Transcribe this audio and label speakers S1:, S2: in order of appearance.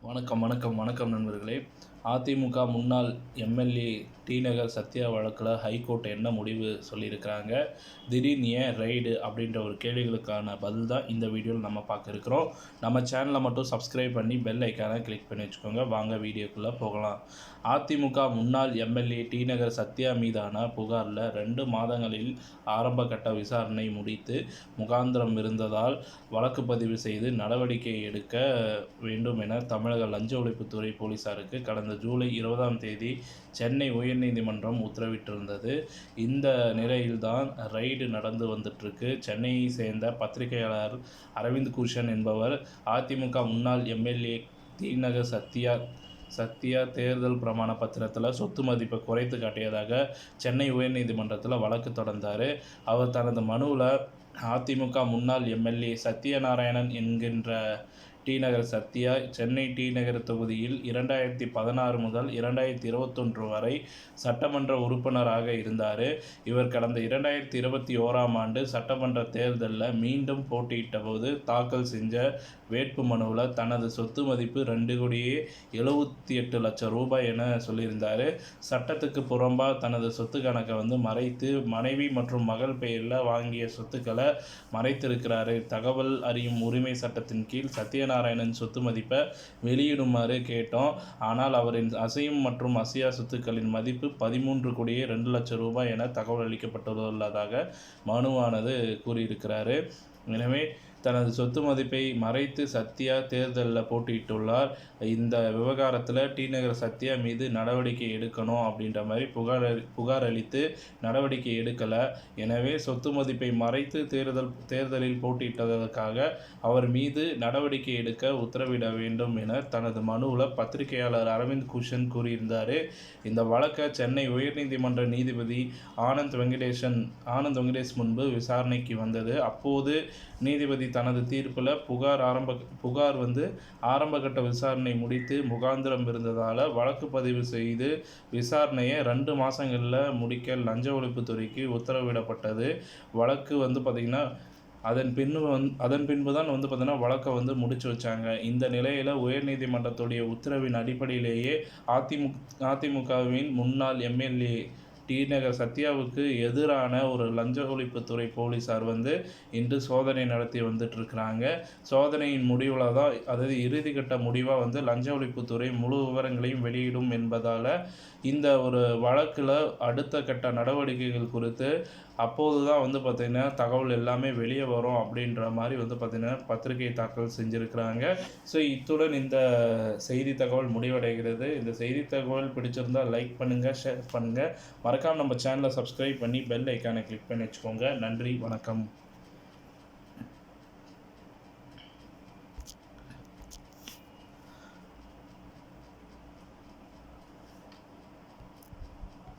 S1: வணக்கம் நண்பர்களே. அதிமுக முன்னாள் எம்எல்ஏ டிநகர் சத்யா வழக்கில் ஹைகோர்ட் என்ன முடிவு சொல்லியிருக்கிறாங்க, திடீர்னு ஏன் ரைடு அப்படின்ற ஒரு கேள்விகளுக்கான பதில் தான் இந்த வீடியோவில் நம்ம பார்க்க இருக்கிறோம். நம்ம சேனலை மட்டும் சப்ஸ்கிரைப் பண்ணி பெல் ஐக்கானை கிளிக் பண்ணி வச்சுக்கோங்க. வாங்க வீடியோக்குள்ளே போகலாம். அதிமுக முன்னாள் எம்எல்ஏ டிநகர் சத்யா மீதான புகாரில் 2 மாதங்களில் ஆரம்ப கட்ட விசாரணை முடித்து முகாந்திரம் இருந்ததால் வழக்கு பதிவு செய்து நடவடிக்கை எடுக்க வேண்டும் என தமிழக லஞ்ச ஒழிப்புத்துறை போலீசாருக்கு கடந்த ஜூலை 20ஆம் தேதி சென்னை உயர்நீதிமன்றம் உத்தரவிட்டிருந்தது. இந்த நிலையில்தான் ரைடு நடந்து வந்துட்டுருக்கு. சென்னையை சேர்ந்த பத்திரிகையாளர் அரவிந்த் பூஷன் என்பவர் அதிமுக முன்னாள் எம்எல்ஏ டிநகர் சத்யா தேர்தல் பிரமாண பத்திரத்தில் சொத்து மதிப்பை குறைத்து காட்டியதாக சென்னை உயர்நீதிமன்றத்தில் வழக்கு தொடர்ந்தார். அவர் தனது மனுவில் அதிமுக முன்னாள் எம்எல்ஏ சத்யநாராயணன் என்கின்ற டிநகர் சத்யா சென்னை டிநகர் தொகுதியில் 2016 முதல் 2021 வரை சட்டமன்ற உறுப்பினராக இருந்தார். இவர் கடந்த 2021ஆம் ஆண்டு சட்டமன்ற தேர்தலில் மீண்டும் போட்டியிட்ட போது தாக்கல் செஞ்ச வேட்பு மனுவில் தனது சொத்து மதிப்பு 2,78,00,000 ரூபாய் என சொல்லியிருந்தார். சட்டத்துக்கு புறம்பாக தனது சொத்து கணக்கை மறைத்து மனைவி மற்றும் மகள் பெயரில் வாங்கிய சொத்துக்களை மறைத்திருக்கிறார். தகவல் அறியும் உரிமை சட்டத்தின் கீழ் சத்யநாராயணன் சொத்து மதிப்பை வெளியிடுமாறு கேட்டோம். ஆனால் அவரின் அசையும் மற்றும் அசையா சொத்துக்களின் மதிப்பு 13,02,00,000 ரூபாய் என தகவல் அளிக்கப்பட்டுள்ளதாக மனுவானது கூறியிருக்கிறார். எனவே தனது சொத்து மதிப்பை மறைத்து சத்யா தேர்தலில் போட்டியிட்டுள்ளார். இந்த விவகாரத்தில் டிநகர் சத்யா மீது நடவடிக்கை எடுக்கணும் அப்படின்ற மாதிரி புகார் அளித்து நடவடிக்கை எடுக்கலை. எனவே சொத்து மதிப்பை மறைத்து தேர்தலில் போட்டியிட்டதற்காக அவர் மீது நடவடிக்கை எடுக்க உத்தரவிட வேண்டும் என தனது மனுவில் பத்திரிகையாளர் அரவிந்த் பூஷன் கூறியிருந்தார். இந்த வழக்கை சென்னை உயர்நீதிமன்ற நீதிபதி ஆனந்த் வெங்கடேஷ் முன்பு விசாரணைக்கு வந்தது. அப்போது நீதிபதி தனது தீர்ப்பில் புகார் ஆரம்பகட்ட விசாரணை முடித்து முகாந்திரம் இருந்ததால் வழக்கு பதிவு செய்து விசாரணையை 2 மாதங்களில் முடிக்க லஞ்ச ஒழிப்புத்துறைக்கு உத்தரவிடப்பட்டது. வழக்கு பார்த்திங்கன்னா அதன் பின்பு தான் பார்த்திங்கன்னா வழக்கை முடிச்சு வச்சாங்க. இந்த நிலையில் உயர்நீதிமன்றத்துடைய உத்தரவின் அடிப்படையிலேயே அதிமுகவின் முன்னாள் எம்எல்ஏ டிநகர் சத்யாவுக்கு எதிரான ஒரு லஞ்ச ஒழிப்புத்துறை போலீஸார் இன்று சோதனை நடத்தி வந்துட்டுருக்கிறாங்க. சோதனையின் முடிவில் தான், அதாவது இறுதிக்கட்ட முடிவாக லஞ்ச ஒழிப்புத்துறை முழு விவரங்களையும் வெளியிடும் என்பதால் இந்த ஒரு வழக்கில் அடுத்த கட்ட நடவடிக்கைகள் குறித்து அப்போது தான் பார்த்திங்கன்னா தகவல் எல்லாமே வெளியே வரும் அப்படின்ற மாதிரி பார்த்திங்கன்னா பத்திரிகை தாக்கல் செஞ்சுருக்கிறாங்க. ஸோ இத்துடன் இந்த செய்தி தகவல் முடிவடைகிறது. இந்த செய்தி தகவல் பிடிச்சிருந்தால் லைக் பண்ணுங்கள், ஷேர் பண்ணுங்கள். மறக்காமல் நம்ம சேனலை சப்ஸ்கிரைப் பண்ணி பெல் ஐக்கானை கிளிக் பண்ணி வச்சுக்கோங்க. நன்றி, வணக்கம்.